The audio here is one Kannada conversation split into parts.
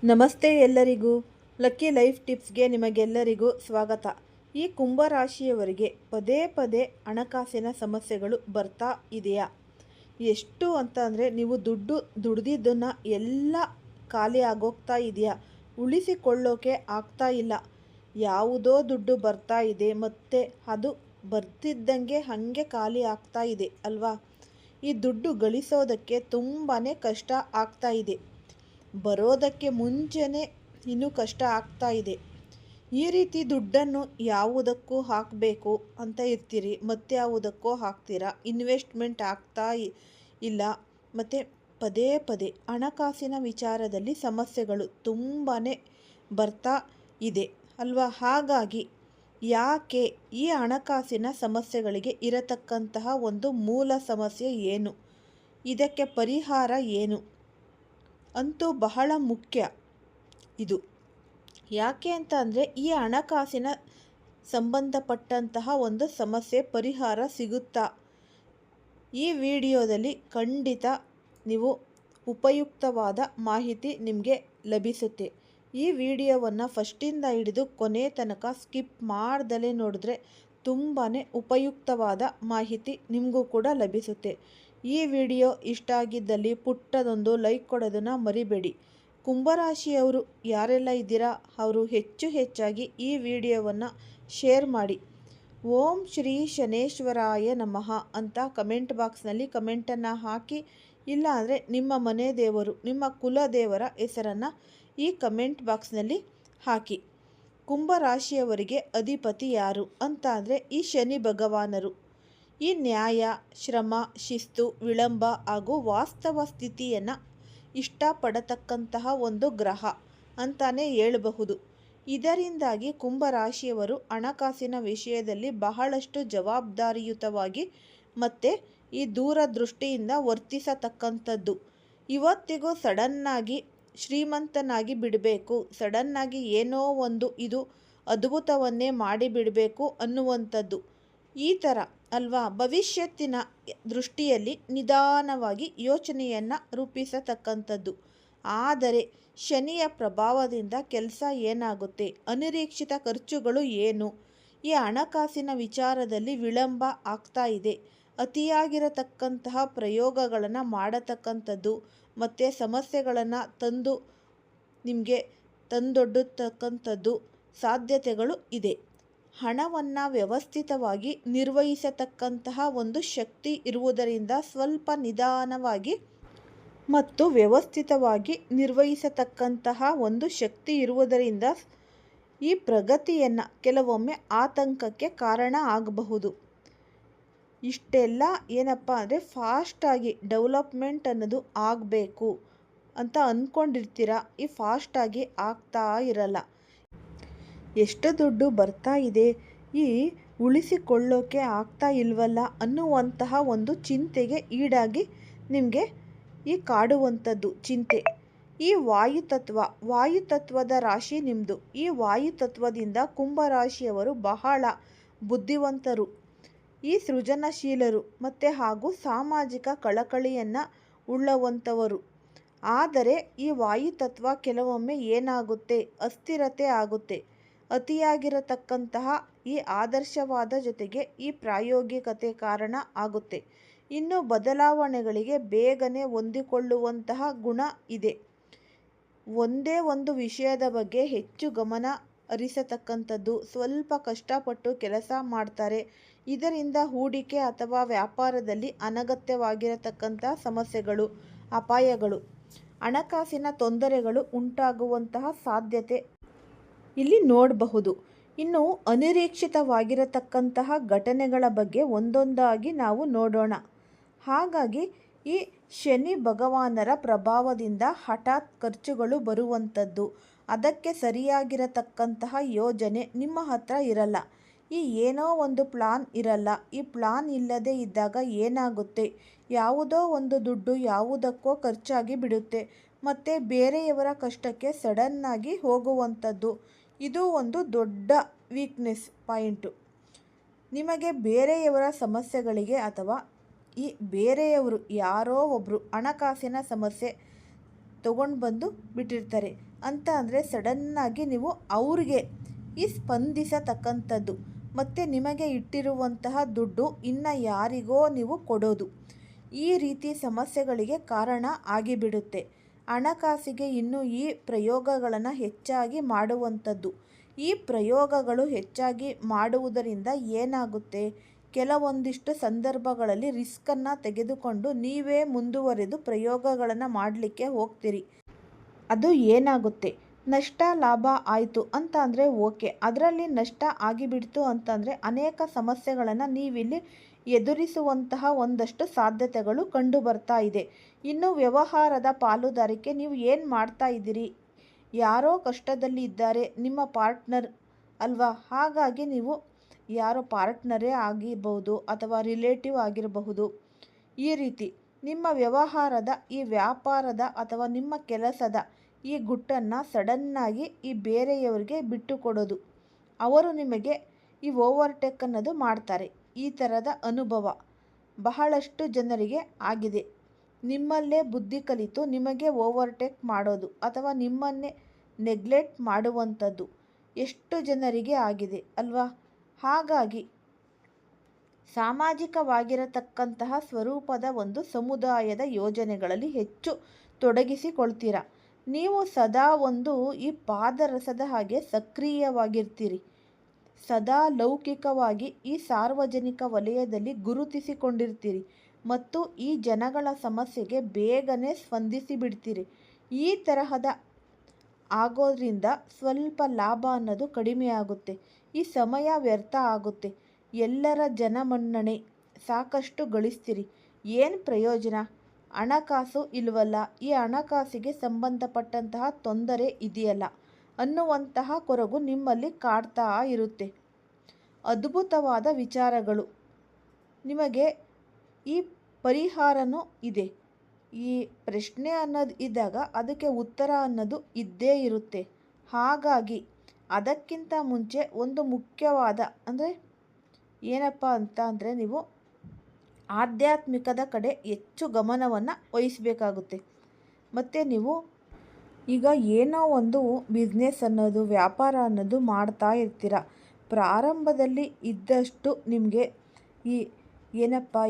ನಮಸ್ತೆ ಎಲ್ಲರಿಗೂ. ಲಕ್ಕಿ ಲೈಫ್ ಟಿಪ್ಸ್ಗೆ ನಿಮಗೆಲ್ಲರಿಗೂ ಸ್ವಾಗತ. ಈ ಕುಂಭರಾಶಿಯವರಿಗೆ ಪದೇ ಪದೇ ಹಣಕಾಸಿನ ಸಮಸ್ಯೆಗಳು ಬರ್ತಾ ಇದೆಯಾ? ಎಷ್ಟು ಅಂತ ಅಂದರೆ ನೀವು ದುಡ್ದಿದ್ದನ್ನು ಎಲ್ಲ ಖಾಲಿ ಆಗೋಗ್ತಾ ಇದೆಯಾ? ಉಳಿಸಿಕೊಳ್ಳೋಕೆ ಆಗ್ತಾ ಇಲ್ಲ. ಯಾವುದೋ ದುಡ್ಡು ಬರ್ತಾ ಇದೆ ಮತ್ತು ಅದು ಬರ್ತಿದ್ದಂಗೆ ಹಾಗೆ ಖಾಲಿ ಆಗ್ತಾ ಇದೆ ಅಲ್ವಾ? ಈ ದುಡ್ಡು ಗಳಿಸೋದಕ್ಕೆ ತುಂಬಾ ಕಷ್ಟ ಆಗ್ತಾ ಇದೆ. ಬರೋದಕ್ಕೆ ಮುಂಚೆನೇ ಇನ್ನೂ ಕಷ್ಟ ಆಗ್ತಾ ಇದೆ. ಈ ರೀತಿ ದುಡ್ಡನ್ನು ಯಾವುದಕ್ಕೂ ಹಾಕಬೇಕು ಅಂತ ಇರ್ತೀರಿ, ಮತ್ತೆ ಯಾವುದಕ್ಕೋ ಹಾಕ್ತೀರಾ, ಇನ್ವೆಸ್ಟ್ಮೆಂಟ್ ಆಗ್ತಾ ಇಲ್ಲ. ಮತ್ತು ಪದೇ ಪದೇ ಹಣಕಾಸಿನ ವಿಚಾರದಲ್ಲಿ ಸಮಸ್ಯೆಗಳು ತುಂಬಾ ಬರ್ತಾ ಇದೆ ಅಲ್ವಾ? ಹಾಗಾಗಿ ಯಾಕೆ ಈ ಹಣಕಾಸಿನ ಸಮಸ್ಯೆಗಳಿಗೆ ಇರತಕ್ಕಂತಹ ಒಂದು ಮೂಲ ಸಮಸ್ಯೆ ಏನು, ಇದಕ್ಕೆ ಪರಿಹಾರ ಏನು ಅಂತೂ ಬಹಳ ಮುಖ್ಯ ಇದು. ಯಾಕೆ ಅಂತ ಅಂದರೆ ಈ ಹಣಕಾಸಿನ ಸಂಬಂಧಪಟ್ಟಂತಹ ಒಂದು ಸಮಸ್ಯೆ ಪರಿಹಾರ ಸಿಗುತ್ತಾ? ಈ ವಿಡಿಯೋದಲ್ಲಿ ಖಂಡಿತ ನೀವು ಉಪಯುಕ್ತವಾದ ಮಾಹಿತಿ ನಿಮಗೆ ಲಭಿಸುತ್ತೆ. ಈ ವಿಡಿಯೋವನ್ನು ಫಸ್ಟಿಂದ ಹಿಡಿದು ಕೊನೆ ತನಕ ಸ್ಕಿಪ್ ಮಾಡ್ದಲೇ ನೋಡಿದ್ರೆ ತುಂಬಾ ಉಪಯುಕ್ತವಾದ ಮಾಹಿತಿ ನಿಮಗೂ ಕೂಡ ಲಭಿಸುತ್ತೆ. ಈ ವಿಡಿಯೋ ಇಷ್ಟ ಆಗಿದ್ದಲ್ಲಿ ಪುಟ್ಟದೊಂದು ಲೈಕ್ ಕೊಡೋದನ್ನು ಮರಿಬೇಡಿ. ಕುಂಭರಾಶಿಯವರು ಯಾರೆಲ್ಲ ಇದ್ದೀರಾ ಅವರು ಹೆಚ್ಚಾಗಿ ಈ ವಿಡಿಯೋವನ್ನು ಶೇರ್ ಮಾಡಿ. ಓಂ ಶ್ರೀ ಶನೇಶ್ವರಾಯ ನಮಃ ಅಂತ ಕಮೆಂಟ್ ಬಾಕ್ಸ್ನಲ್ಲಿ ಕಮೆಂಟನ್ನು ಹಾಕಿ, ಇಲ್ಲ ಅಂದರೆ ನಿಮ್ಮ ಮನೆ ದೇವರು, ನಿಮ್ಮ ಕುಲದೇವರ ಹೆಸರನ್ನು ಈ ಕಮೆಂಟ್ ಬಾಕ್ಸ್ನಲ್ಲಿ ಹಾಕಿ. ಕುಂಭರಾಶಿಯವರಿಗೆ ಅಧಿಪತಿ ಯಾರು ಅಂತ ಅಂದರೆ ಈ ಶನಿ ಭಗವಾನರು. ಈ ನ್ಯಾಯ, ಶ್ರಮ, ಶಿಸ್ತು, ವಿಳಂಬ ಹಾಗೂ ವಾಸ್ತವ ಸ್ಥಿತಿಯನ್ನು ಇಷ್ಟಪಡತಕ್ಕಂತಹ ಒಂದು ಗ್ರಹ ಅಂತಾನೆ ಹೇಳಬಹುದು. ಇದರಿಂದಾಗಿ ಕುಂಭರಾಶಿಯವರು ಹಣಕಾಸಿನ ವಿಷಯದಲ್ಲಿ ಬಹಳಷ್ಟು ಜವಾಬ್ದಾರಿಯುತವಾಗಿ ಮತ್ತು ಈ ದೂರದೃಷ್ಟಿಯಿಂದ ವರ್ತಿಸತಕ್ಕಂಥದ್ದು. ಇವತ್ತಿಗೂ ಸಡನ್ನಾಗಿ ಶ್ರೀಮಂತನಾಗಿ ಬಿಡಬೇಕು, ಸಡನ್ನಾಗಿ ಏನೋ ಒಂದು ಇದು ಅದ್ಭುತವನ್ನೇ ಮಾಡಿಬಿಡಬೇಕು ಅನ್ನುವಂಥದ್ದು ಈ ಥರ ಅಲ್ವಾ? ಭವಿಷ್ಯತ್ತಿನ ದೃಷ್ಟಿಯಲ್ಲಿ ನಿಧಾನವಾಗಿ ಯೋಚನೆಯನ್ನು ರೂಪಿಸತಕ್ಕಂಥದ್ದು. ಆದರೆ ಶನಿಯ ಪ್ರಭಾವದಿಂದ ಕೆಲಸ ಏನಾಗುತ್ತೆ, ಅನಿರೀಕ್ಷಿತ ಖರ್ಚುಗಳು ಏನು, ಈ ಹಣಕಾಸಿನ ವಿಚಾರದಲ್ಲಿ ವಿಳಂಬ ಆಗ್ತಾ ಇದೆ, ಅತಿಯಾಗಿರತಕ್ಕಂತಹ ಪ್ರಯೋಗಗಳನ್ನು ಮಾಡತಕ್ಕಂಥದ್ದು ಮತ್ತು ಸಮಸ್ಯೆಗಳನ್ನು ನಿಮಗೆ ತಂದೊಡ್ಡತಕ್ಕಂಥದ್ದು ಸಾಧ್ಯತೆಗಳು ಇದೆ. ಹಣವನ್ನು ವ್ಯವಸ್ಥಿತವಾಗಿ ನಿರ್ವಹಿಸತಕ್ಕಂತಹ ಒಂದು ಶಕ್ತಿ ಇರುವುದರಿಂದ ಸ್ವಲ್ಪ ನಿಧಾನವಾಗಿ ಮತ್ತು ವ್ಯವಸ್ಥಿತವಾಗಿ ನಿರ್ವಹಿಸತಕ್ಕಂತಹ ಒಂದು ಶಕ್ತಿ ಇರುವುದರಿಂದ ಈ ಪ್ರಗತಿಯನ್ನು ಕೆಲವೊಮ್ಮೆ ಆತಂಕಕ್ಕೆ ಕಾರಣ ಆಗಬಹುದು. ಇಷ್ಟೆಲ್ಲ ಏನಪ್ಪ ಅಂದರೆ ಫಾಸ್ಟಾಗಿ ಡೆವಲಪ್ಮೆಂಟ್ ಅನ್ನೋದು ಆಗಬೇಕು ಅಂತ ಅಂದ್ಕೊಂಡಿರ್ತೀರ, ಈ ಫಾಸ್ಟಾಗಿ ಆಗ್ತಾ ಇರಲ್ಲ. ಎಷ್ಟು ದುಡ್ಡು ಬರ್ತಾ ಇದೆ, ಈ ಉಳಿಸಿಕೊಳ್ಳೋಕೆ ಆಗ್ತಾ ಇಲ್ವಲ್ಲ ಅನ್ನುವಂತಹ ಒಂದು ಚಿಂತೆಗೆ ಈಡಾಗಿ ನಿಮಗೆ ಈ ಕಾಡುವಂಥದ್ದು ಚಿಂತೆ. ಈ ವಾಯುತತ್ವದ ರಾಶಿ ನಿಮ್ಮದು. ಈ ವಾಯುತತ್ವದಿಂದ ಕುಂಭರಾಶಿಯವರು ಬಹಳ ಬುದ್ಧಿವಂತರು, ಈ ಸೃಜನಶೀಲರು ಮತ್ತು ಹಾಗೂ ಸಾಮಾಜಿಕ ಕಳಕಳಿಯನ್ನು ಉಳ್ಳವಂಥವರು. ಆದರೆ ಈ ವಾಯುತತ್ವ ಕೆಲವೊಮ್ಮೆ ಏನಾಗುತ್ತೆ, ಅಸ್ಥಿರತೆ ಆಗುತ್ತೆ. ಅತಿಯಾಗಿರತಕ್ಕಂತಹ ಈ ಆದರ್ಶವಾದ ಜೊತೆಗೆ ಈ ಪ್ರಾಯೋಗಿಕತೆ ಕಾರಣ ಆಗುತ್ತೆ. ಇನ್ನು ಬದಲಾವಣೆಗಳಿಗೆ ಬೇಗನೆ ಹೊಂದಿಕೊಳ್ಳುವಂತಹ ಗುಣ ಇದೆ. ಒಂದೇ ಒಂದು ವಿಷಯದ ಬಗ್ಗೆ ಹೆಚ್ಚು ಗಮನ ಹರಿಸತಕ್ಕಂಥದ್ದು, ಸ್ವಲ್ಪ ಕಷ್ಟಪಟ್ಟು ಕೆಲಸ ಮಾಡ್ತಾರೆ. ಇದರಿಂದ ಹೂಡಿಕೆ ಅಥವಾ ವ್ಯಾಪಾರದಲ್ಲಿ ಅನಗತ್ಯವಾಗಿರತಕ್ಕಂಥ ಸಮಸ್ಯೆಗಳು, ಅಪಾಯಗಳು, ಹಣಕಾಸಿನ ತೊಂದರೆಗಳು ಉಂಟಾಗುವಂತಹ ಸಾಧ್ಯತೆ ಇಲ್ಲಿ ನೋಡಬಹುದು. ಇನ್ನು ಅನಿರೀಕ್ಷಿತವಾಗಿರತಕ್ಕಂತಹ ಘಟನೆಗಳ ಬಗ್ಗೆ ಒಂದೊಂದಾಗಿ ನಾವು ನೋಡೋಣ. ಹಾಗಾಗಿ ಈ ಶನಿ ಭಗವಾನರ ಪ್ರಭಾವದಿಂದ ಹಠಾತ್ ಖರ್ಚುಗಳು ಬರುವಂಥದ್ದು, ಅದಕ್ಕೆ ಸರಿಯಾಗಿರತಕ್ಕಂತಹ ಯೋಜನೆ ನಿಮ್ಮ ಹತ್ರ ಇರಲ್ಲ. ಈ ಏನೋ ಒಂದು ಪ್ಲಾನ್ ಇರಲ್ಲ. ಈ ಪ್ಲಾನ್ ಇಲ್ಲದೆ ಇದ್ದಾಗ ಏನಾಗುತ್ತೆ, ಯಾವುದೋ ಒಂದು ದುಡ್ಡು ಯಾವುದಕ್ಕೋ ಖರ್ಚಾಗಿ ಬಿಡುತ್ತೆ ಮತ್ತು ಬೇರೆಯವರ ಕಷ್ಟಕ್ಕೆ ಸಡನ್ನಾಗಿ ಹೋಗುವಂಥದ್ದು. ಇದು ಒಂದು ದೊಡ್ಡ ವೀಕ್ನೆಸ್ ಪಾಯಿಂಟು. ನಿಮಗೆ ಬೇರೆಯವರ ಸಮಸ್ಯೆಗಳಿಗೆ ಅಥವಾ ಈ ಬೇರೆಯವರು ಯಾರೋ ಒಬ್ಬರು ಹಣಕಾಸಿನ ಸಮಸ್ಯೆ ತಗೊಂಡು ಬಂದು ಬಿಟ್ಟಿರ್ತಾರೆ. ಅಂತ ಅಂದರೆ ಸಡನ್ನಾಗಿ ನೀವು ಅವ್ರಿಗೆ ಸ್ಪಂದಿಸತಕ್ಕಂಥದ್ದು, ಮತ್ತು ನಿಮಗೆ ಇಟ್ಟಿರುವಂತಹ ದುಡ್ಡು ಇನ್ನು ಯಾರಿಗೋ ನೀವು ಕೊಡೋದು, ಈ ರೀತಿ ಸಮಸ್ಯೆಗಳಿಗೆ ಕಾರಣ ಆಗಿಬಿಡುತ್ತೆ. ಹಣಕಾಸಿಗೆ ಇನ್ನು ಈ ಪ್ರಯೋಗಗಳನ್ನು ಹೆಚ್ಚಾಗಿ ಮಾಡುವಂಥದ್ದು. ಈ ಪ್ರಯೋಗಗಳು ಹೆಚ್ಚಾಗಿ ಮಾಡುವುದರಿಂದ ಏನಾಗುತ್ತೆ, ಕೆಲವೊಂದಿಷ್ಟು ಸಂದರ್ಭಗಳಲ್ಲಿ ರಿಸ್ಕನ್ನು ತೆಗೆದುಕೊಂಡು ನೀವೇ ಮುಂದುವರೆದು ಪ್ರಯೋಗಗಳನ್ನು ಮಾಡಲಿಕ್ಕೆ ಹೋಗ್ತೀರಿ. ಅದು ಏನಾಗುತ್ತೆ, ನಷ್ಟ ಲಾಭ ಆಯಿತು ಅಂತ ಅಂದರೆ ಓಕೆ, ಅದರಲ್ಲಿ ನಷ್ಟ ಆಗಿಬಿಡ್ತು ಅಂತಂದರೆ ಅನೇಕ ಸಮಸ್ಯೆಗಳನ್ನು ನೀವಿಲ್ಲಿ ಎದುರಿಸುವಂತಹ ಒಂದಷ್ಟು ಸಾಧ್ಯತೆಗಳು ಕಂಡು ಬರ್ತಾ ಇದೆ. ಇನ್ನು ವ್ಯವಹಾರದ ಪಾಲುದಾರಿಕೆ, ನೀವು ಏನು ಮಾಡ್ತಾ ಇದ್ದೀರಿ, ಯಾರೋ ಕಷ್ಟದಲ್ಲಿ ಇದ್ದಾರೆ ನಿಮ್ಮ ಪಾರ್ಟ್ನರ್ ಅಲ್ವಾ, ಹಾಗಾಗಿ ನೀವು ಯಾರೋ ಪಾರ್ಟ್ನರೇ ಆಗಿರಬಹುದು ಅಥವಾ ರಿಲೇಟಿವ್ ಆಗಿರಬಹುದು, ಈ ರೀತಿ ನಿಮ್ಮ ವ್ಯವಹಾರದ ಈ ವ್ಯಾಪಾರದ ಅಥವಾ ನಿಮ್ಮ ಕೆಲಸದ ಈ ಗುಟ್ಟನ್ನು ಸಡನ್ನಾಗಿ ಈ ಬೇರೆಯವರಿಗೆ ಬಿಟ್ಟು ಕೊಡೋದು, ಅವರು ನಿಮಗೆ ಈ ಓವರ್ಟೇಕ್ ಅನ್ನೋದು ಮಾಡ್ತಾರೆ. ಈ ಥರದ ಅನುಭವ ಬಹಳಷ್ಟು ಜನರಿಗೆ ಆಗಿದೆ. ನಿಮ್ಮಲ್ಲೇ ಬುದ್ಧಿ ಕಲಿತು ನಿಮಗೆ ಓವರ್ಟೇಕ್ ಮಾಡೋದು ಅಥವಾ ನಿಮ್ಮನ್ನೇ ನೆಗ್ಲೆಕ್ಟ್ ಮಾಡುವಂಥದ್ದು ಎಷ್ಟು ಜನರಿಗೆ ಆಗಿದೆ ಅಲ್ವಾ. ಹಾಗಾಗಿ ಸಾಮಾಜಿಕವಾಗಿರತಕ್ಕಂತಹ ಸ್ವರೂಪದ ಒಂದು ಸಮುದಾಯದ ಯೋಜನೆಗಳಲ್ಲಿ ಹೆಚ್ಚು ತೊಡಗಿಸಿಕೊಳ್ತೀರ. ನೀವು ಸದಾ ಒಂದು ಈ ಪಾದರಸದ ಹಾಗೆ ಸಕ್ರಿಯವಾಗಿರ್ತೀರಿ. ಸದಾ ಲೌಕಿಕವಾಗಿ ಈ ಸಾರ್ವಜನಿಕ ವಲಯದಲ್ಲಿ ಗುರುತಿಸಿಕೊಂಡಿರ್ತೀರಿ ಮತ್ತು ಈ ಜನಗಳ ಸಮಸ್ಯೆಗೆ ಬೇಗನೆ ಸ್ಪಂದಿಸಿ ಬಿಡ್ತೀರಿ. ಈ ತರಹದ ಆಗೋದ್ರಿಂದ ಸ್ವಲ್ಪ ಲಾಭ ಅನ್ನೋದು ಕಡಿಮೆ ಆಗುತ್ತೆ, ಈ ಸಮಯ ವ್ಯರ್ಥ ಆಗುತ್ತೆ, ಎಲ್ಲರ ಜನಮನ್ನಣೆ ಸಾಕಷ್ಟು ಗಳಿಸ್ತೀರಿ. ಏನು ಪ್ರಯೋಜನ, ಹಣಕಾಸು ಇಲ್ವಲ್ಲ, ಈ ಹಣಕಾಸಿಗೆ ಸಂಬಂಧಪಟ್ಟಂತಹ ತೊಂದರೆ ಇದೆಯಲ್ಲ ಅನ್ನುವಂತಹ ಕೊರಗು ನಿಮ್ಮಲ್ಲಿ ಕಾಡ್ತಾ ಇರುತ್ತೆ. ಅದ್ಭುತವಾದ ವಿಚಾರಗಳು, ನಿಮಗೆ ಈ ಪರಿಹಾರನೂ ಇದೆ. ಈ ಪ್ರಶ್ನೆ ಅನ್ನೋದು ಇದ್ದಾಗ ಅದಕ್ಕೆ ಉತ್ತರ ಅನ್ನೋದು ಇದ್ದೇ ಇರುತ್ತೆ. ಹಾಗಾಗಿ ಅದಕ್ಕಿಂತ ಮುಂಚೆ ಒಂದು ಮುಖ್ಯವಾದ ಅಂದರೆ ಏನಪ್ಪ ಅಂತ ಅಂದರೆ, ನೀವು ಆಧ್ಯಾತ್ಮಿಕದ ಕಡೆ ಹೆಚ್ಚು ಗಮನವನ್ನು ವಹಿಸಬೇಕಾಗುತ್ತೆ. ಮತ್ತು ನೀವು ಈಗ ಏನೋ ಒಂದು ಬಿಸ್ನೆಸ್ ಅನ್ನೋದು ವ್ಯಾಪಾರ ಅನ್ನೋದು ಮಾಡ್ತಾ ಇರ್ತೀರ. ಪ್ರಾರಂಭದಲ್ಲಿ ಇದ್ದಷ್ಟು ನಿಮಗೆ ಈ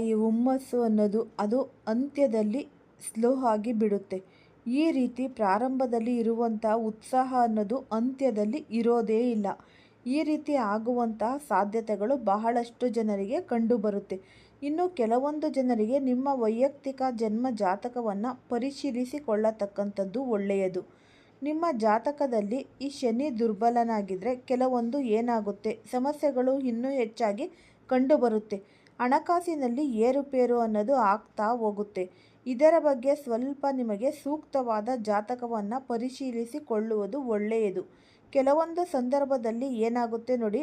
ಈ ಹುಮ್ಮಸ್ಸು ಅನ್ನೋದು ಅದು ಅಂತ್ಯದಲ್ಲಿ ಸ್ಲೋ ಆಗಿ ಬಿಡುತ್ತೆ. ಈ ರೀತಿ ಪ್ರಾರಂಭದಲ್ಲಿ ಇರುವಂಥ ಉತ್ಸಾಹ ಅನ್ನೋದು ಅಂತ್ಯದಲ್ಲಿ ಇರೋದೇ ಇಲ್ಲ. ಈ ರೀತಿ ಆಗುವಂತಹ ಸಾಧ್ಯತೆಗಳು ಬಹಳಷ್ಟು ಜನರಿಗೆ ಕಂಡುಬರುತ್ತೆ. ಇನ್ನು ಕೆಲವೊಂದು ಜನರಿಗೆ ನಿಮ್ಮ ವೈಯಕ್ತಿಕ ಜನ್ಮ ಜಾತಕವನ್ನು ಪರಿಶೀಲಿಸಿಕೊಳ್ಳತಕ್ಕಂಥದ್ದು ಒಳ್ಳೆಯದು. ನಿಮ್ಮ ಜಾತಕದಲ್ಲಿ ಈ ಶನಿ ದುರ್ಬಲನಾಗಿದ್ದರೆ ಕೆಲವೊಂದು ಏನಾಗುತ್ತೆ, ಸಮಸ್ಯೆಗಳು ಇನ್ನೂ ಹೆಚ್ಚಾಗಿ ಕಂಡುಬರುತ್ತೆ. ಹಣಕಾಸಿನಲ್ಲಿ ಏರುಪೇರು ಅನ್ನೋದು ಆಗ್ತಾ ಹೋಗುತ್ತೆ. ಇದರ ಬಗ್ಗೆ ಸ್ವಲ್ಪ ನಿಮಗೆ ಸೂಕ್ತವಾದ ಜಾತಕವನ್ನು ಪರಿಶೀಲಿಸಿಕೊಳ್ಳುವುದು ಒಳ್ಳೆಯದು. ಕೆಲವೊಂದು ಸಂದರ್ಭದಲ್ಲಿ ಏನಾಗುತ್ತೆ ನೋಡಿ,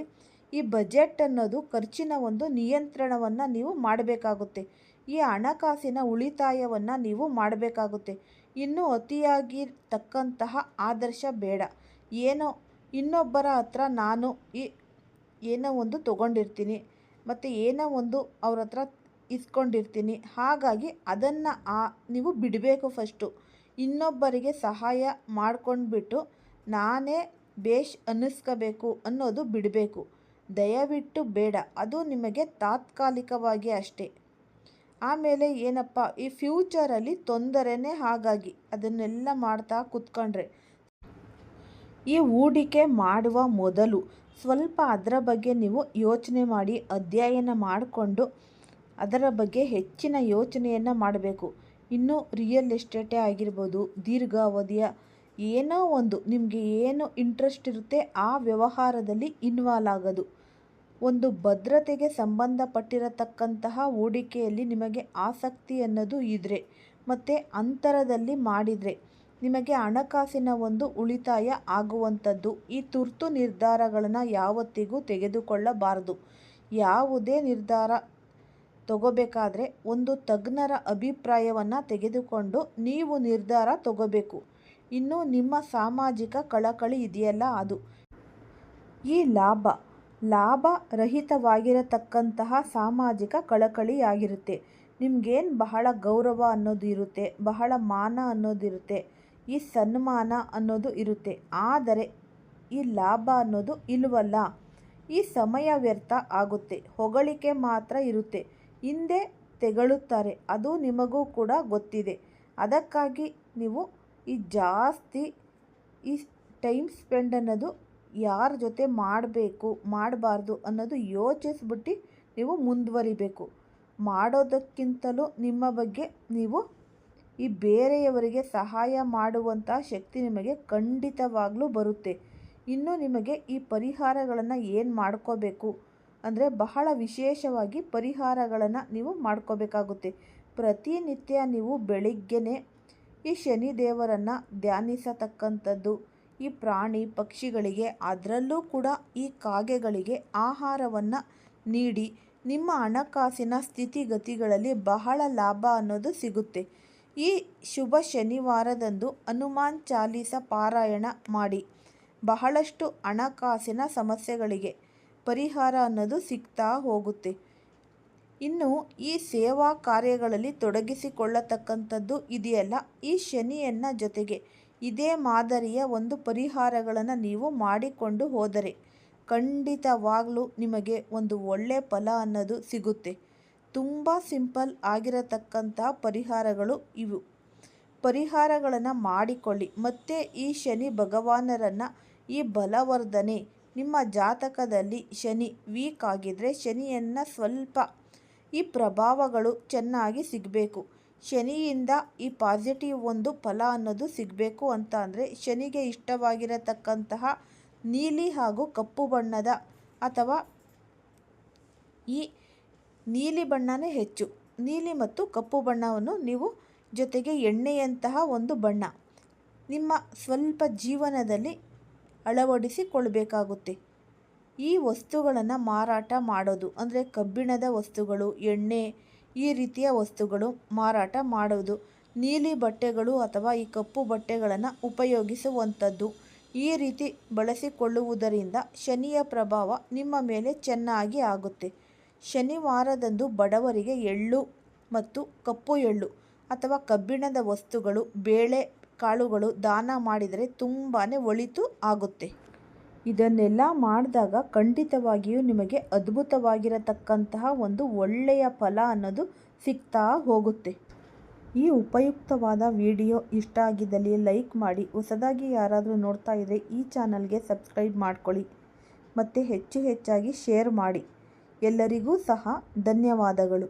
ಈ ಬಜೆಟ್ ಅನ್ನೋದು ಖರ್ಚಿನ ಒಂದು ನಿಯಂತ್ರಣವನ್ನು ನೀವು ಮಾಡಬೇಕಾಗುತ್ತೆ. ಈ ಹಣಕಾಸಿನ ಉಳಿತಾಯವನ್ನು ನೀವು ಮಾಡಬೇಕಾಗುತ್ತೆ. ಇನ್ನೂ ಅತಿಯಾಗಿರ್ತಕ್ಕಂತಹ ಆದರ್ಶ ಬೇಡ. ಏನೋ ಇನ್ನೊಬ್ಬರ ಹತ್ರ ನಾನು ಏನೋ ಒಂದು ತೊಗೊಂಡಿರ್ತೀನಿ ಮತ್ತು ಏನೋ ಒಂದು ಅವ್ರ ಹತ್ರ ಇಸ್ಕೊಂಡಿರ್ತೀನಿ, ಹಾಗಾಗಿ ಅದನ್ನು ನೀವು ಬಿಡಬೇಕು. ಫಸ್ಟು ಇನ್ನೊಬ್ಬರಿಗೆ ಸಹಾಯ ಮಾಡ್ಕೊಂಡ್ಬಿಟ್ಟು ನಾನೇ ಬೇಷ್ ಅನ್ನಿಸ್ಕೋಬೇಕು ಅನ್ನೋದು ಬಿಡಬೇಕು. ದಯವಿಟ್ಟು ಬೇಡ, ಅದು ನಿಮಗೆ ತಾತ್ಕಾಲಿಕವಾಗಿ ಅಷ್ಟೇ. ಆಮೇಲೆ ಏನಪ್ಪ, ಈ ಫ್ಯೂಚರಲ್ಲಿ ತೊಂದರೆನೇ. ಹಾಗಾಗಿ ಅದನ್ನೆಲ್ಲ ಮಾಡ್ತಾ ಕೂತ್ಕೊಂಡ್ರೆ ಈ ಹೂಡಿಕೆ ಮಾಡುವ ಮೊದಲು ಸ್ವಲ್ಪ ಅದರ ಬಗ್ಗೆ ನೀವು ಯೋಚನೆ ಮಾಡಿ, ಅಧ್ಯಯನ ಮಾಡಿಕೊಂಡು ಅದರ ಬಗ್ಗೆ ಹೆಚ್ಚಿನ ಯೋಚನೆಯನ್ನು ಮಾಡಬೇಕು. ಇನ್ನು ರಿಯಲ್ ಎಸ್ಟೇಟೇ ಆಗಿರ್ಬೋದು, ದೀರ್ಘಾವಧಿಯ ಏನೋ ಒಂದು ನಿಮಗೆ ಏನು ಇಂಟ್ರೆಸ್ಟ್ ಇರುತ್ತೆ ಆ ವ್ಯವಹಾರದಲ್ಲಿ ಇನ್ವಾಲ್ವ್ ಆಗೋದು. ಒಂದು ಭದ್ರತೆಗೆ ಸಂಬಂಧಪಟ್ಟಿರತಕ್ಕಂತಹ ಹೂಡಿಕೆಯಲ್ಲಿ ನಿಮಗೆ ಆಸಕ್ತಿ ಅನ್ನೋದು ಇದ್ದರೆ ಮತ್ತು ಅಂತರದಲ್ಲಿ ಮಾಡಿದರೆ ನಿಮಗೆ ಹಣಕಾಸಿನ ಒಂದು ಉಳಿತಾಯ ಆಗುವಂಥದ್ದು. ಈ ತುರ್ತು ನಿರ್ಧಾರಗಳನ್ನು ಯಾವತ್ತಿಗೂ ತೆಗೆದುಕೊಳ್ಳಬಾರದು. ಯಾವುದೇ ನಿರ್ಧಾರ ತಗೋಬೇಕಾದ್ರೆ ಒಂದು ತಜ್ಞರ ಅಭಿಪ್ರಾಯವನ್ನು ತೆಗೆದುಕೊಂಡು ನೀವು ನಿರ್ಧಾರ ತಗೋಬೇಕು. ಇನ್ನು ನಿಮ್ಮ ಸಾಮಾಜಿಕ ಕಳಕಳಿ ಇದೆಯಲ್ಲ, ಅದು ಈ ಲಾಭ ರಹಿತವಾಗಿರತಕ್ಕಂತಹ ಸಾಮಾಜಿಕ ಕಳಕಳಿಯಾಗಿರುತ್ತೆ. ನಿಮಗೇನು ಬಹಳ ಗೌರವ ಅನ್ನೋದು ಇರುತ್ತೆ, ಬಹಳ ಮಾನ ಅನ್ನೋದಿರುತ್ತೆ. ಈ ಸನ್ಮಾನ ಅನ್ನೋದು ಇರುತ್ತೆ. ಆದರೆ ಈ ಲಾಭ ಅನ್ನೋದು ಇಲ್ವಲ್ಲ. ಈ ಸಮಯ ವ್ಯರ್ಥ ಆಗುತ್ತೆ. ಹೊಗಳಿಕೆ ಮಾತ್ರ ಇರುತ್ತೆ. ಹಿಂದೆ ತೆಗಳುತ್ತಾರೆ, ಅದು ನಿಮಗೂ ಕೂಡ ಗೊತ್ತಿದೆ. ಅದಕ್ಕಾಗಿ ನೀವು ಈ ಜಾಸ್ತಿ ಈ ಟೈಮ್ ಸ್ಪೆಂಡ್ ಅನ್ನೋದು ಯಾರ ಜೊತೆ ಮಾಡಬೇಕು ಮಾಡಬಾರ್ದು ಅನ್ನೋದು ಯೋಚಿಸ್ಬಿಟ್ಟು ನೀವು ಮುಂದುವರಿಬೇಕು. ಮಾಡೋದಕ್ಕಿಂತಲೂ ನಿಮ್ಮ ಬಗ್ಗೆ ನೀವು ಈ ಬೇರೆಯವರಿಗೆ ಸಹಾಯ ಮಾಡುವಂಥ ಶಕ್ತಿ ನಿಮಗೆ ಖಂಡಿತವಾಗ್ಲೂ ಬರುತ್ತೆ. ಇನ್ನು ನಿಮಗೆ ಈ ಪರಿಹಾರಗಳನ್ನು ಏನು ಮಾಡ್ಕೋಬೇಕು ಅಂದರೆ ಬಹಳ ವಿಶೇಷವಾಗಿ ಪರಿಹಾರಗಳನ್ನು ನೀವು ಮಾಡ್ಕೋಬೇಕಾಗುತ್ತೆ. ಪ್ರತಿನಿತ್ಯ ನೀವು ಬೆಳಿಗ್ಗೆನೇ ಈ ಶನಿ ದೇವರನ್ನು ಧ್ಯಾನಿಸತಕ್ಕಂಥದ್ದು. ಈ ಪ್ರಾಣಿ ಪಕ್ಷಿಗಳಿಗೆ, ಅದರಲ್ಲೂ ಕೂಡ ಈ ಕಾಗೆಗಳಿಗೆ ಆಹಾರವನ್ನು ನೀಡಿ ನಿಮ್ಮ ಹಣಕಾಸಿನ ಸ್ಥಿತಿಗತಿಗಳಲ್ಲಿ ಬಹಳ ಲಾಭ ಅನ್ನೋದು ಸಿಗುತ್ತೆ. ಈ ಶುಭ ಶನಿವಾರದಂದು ಹನುಮಾನ್ ಚಾಲೀಸ ಪಾರಾಯಣ ಮಾಡಿ. ಬಹಳಷ್ಟು ಹಣಕಾಸಿನ ಸಮಸ್ಯೆಗಳಿಗೆ ಪರಿಹಾರ ಅನ್ನೋದು ಸಿಗ್ತಾ ಹೋಗುತ್ತೆ. ಇನ್ನು ಈ ಸೇವಾ ಕಾರ್ಯಗಳಲ್ಲಿ ತೊಡಗಿಸಿಕೊಳ್ಳತಕ್ಕಂಥದ್ದು ಇದೆಯಲ್ಲ, ಈ ಶನಿಯನ್ನ ಜೊತೆಗೆ ಇದೇ ಮಾದರಿಯ ಒಂದು ಪರಿಹಾರಗಳನ್ನು ನೀವು ಮಾಡಿಕೊಂಡು ಹೋದರೆ ಖಂಡಿತವಾಗ್ಲೂ ನಿಮಗೆ ಒಂದು ಒಳ್ಳೆಯ ಫಲ ಅನ್ನೋದು ಸಿಗುತ್ತೆ. ತುಂಬ ಸಿಂಪಲ್ ಆಗಿರತಕ್ಕಂತಹ ಪರಿಹಾರಗಳು ಇವು. ಪರಿಹಾರಗಳನ್ನು ಮಾಡಿಕೊಳ್ಳಿ. ಮತ್ತು ಈ ಶನಿ ಭಗವಾನರನ್ನು ಈ ಬಲವರ್ಧನೆ, ನಿಮ್ಮ ಜಾತಕದಲ್ಲಿ ಶನಿ ವೀಕ್ ಆಗಿದ್ದರೆ ಶನಿಯನ್ನು ಸ್ವಲ್ಪ ಈ ಪ್ರಭಾವಗಳು ಚೆನ್ನಾಗಿ ಸಿಗಬೇಕು. ಶನಿಯಿಂದ ಈ ಪಾಸಿಟಿವ್ ಒಂದು ಫಲ ಅನ್ನೋದು ಸಿಗಬೇಕು ಅಂತ ಅಂದರೆ ಶನಿಗೆ ಇಷ್ಟವಾಗಿರತಕ್ಕಂತಹ ನೀಲಿ ಹಾಗೂ ಕಪ್ಪು ಬಣ್ಣದ ಅಥವಾ ಈ ನೀಲಿ ಬಣ್ಣನೇ ಹೆಚ್ಚು, ನೀಲಿ ಮತ್ತು ಕಪ್ಪು ಬಣ್ಣವನ್ನು ನೀವು ಜೊತೆಗೆ ಎಣ್ಣೆಯಂತಹ ಒಂದು ಬಣ್ಣ ನಿಮ್ಮ ಸ್ವಲ್ಪ ಜೀವನದಲ್ಲಿ ಅಳವಡಿಸಿಕೊಳ್ಬೇಕಾಗುತ್ತೆ. ಈ ವಸ್ತುಗಳನ್ನು ಮಾರಾಟ ಮಾಡೋದು ಅಂದರೆ ಕಬ್ಬಿಣದ ವಸ್ತುಗಳು, ಎಣ್ಣೆ, ಈ ರೀತಿಯ ವಸ್ತುಗಳು ಮಾರಾಟ ಮಾಡೋದು, ನೀಲಿ ಬಟ್ಟೆಗಳು ಅಥವಾ ಈ ಕಪ್ಪು ಬಟ್ಟೆಗಳನ್ನು ಉಪಯೋಗಿಸುವಂಥದ್ದು, ಈ ರೀತಿ ಬಳಸಿಕೊಳ್ಳುವುದರಿಂದ ಶನಿಯ ಪ್ರಭಾವ ನಿಮ್ಮ ಮೇಲೆ ಚೆನ್ನಾಗಿ ಆಗುತ್ತೆ. ಶನಿವಾರದಂದು ಬಡವರಿಗೆ ಎಳ್ಳು ಮತ್ತು ಕಪ್ಪು ಎಳ್ಳು ಅಥವಾ ಕಬ್ಬಿಣದ ವಸ್ತುಗಳು, ಬೇಳೆ ಕಾಳುಗಳು ದಾನ ಮಾಡಿದರೆ ತುಂಬಾ ಒಳಿತು ಆಗುತ್ತೆ. ಇದನ್ನೆಲ್ಲ ಮಾಡಿದಾಗ ಖಂಡಿತವಾಗಿಯೂ ನಿಮಗೆ ಅದ್ಭುತವಾಗಿರತಕ್ಕಂತಹ ಒಂದು ಒಳ್ಳೆಯ ಫಲ ಅನ್ನೋದು ಸಿಗ್ತಾ ಹೋಗುತ್ತೆ. ಈ ಉಪಯುಕ್ತವಾದ ವಿಡಿಯೋ ಇಷ್ಟ ಆಗಿದ್ದಲ್ಲಿ ಲೈಕ್ ಮಾಡಿ. ಹೊಸದಾಗಿ ಯಾರಾದರೂ ನೋಡ್ತಾ ಇದ್ದರೆ ಈ ಚಾನಲ್ಗೆ ಸಬ್ಸ್ಕ್ರೈಬ್ ಮಾಡ್ಕೊಳ್ಳಿ ಮತ್ತು ಹೆಚ್ಚಾಗಿ ಶೇರ್ ಮಾಡಿ. ಎಲ್ಲರಿಗೂ ಸಹ ಧನ್ಯವಾದಗಳು.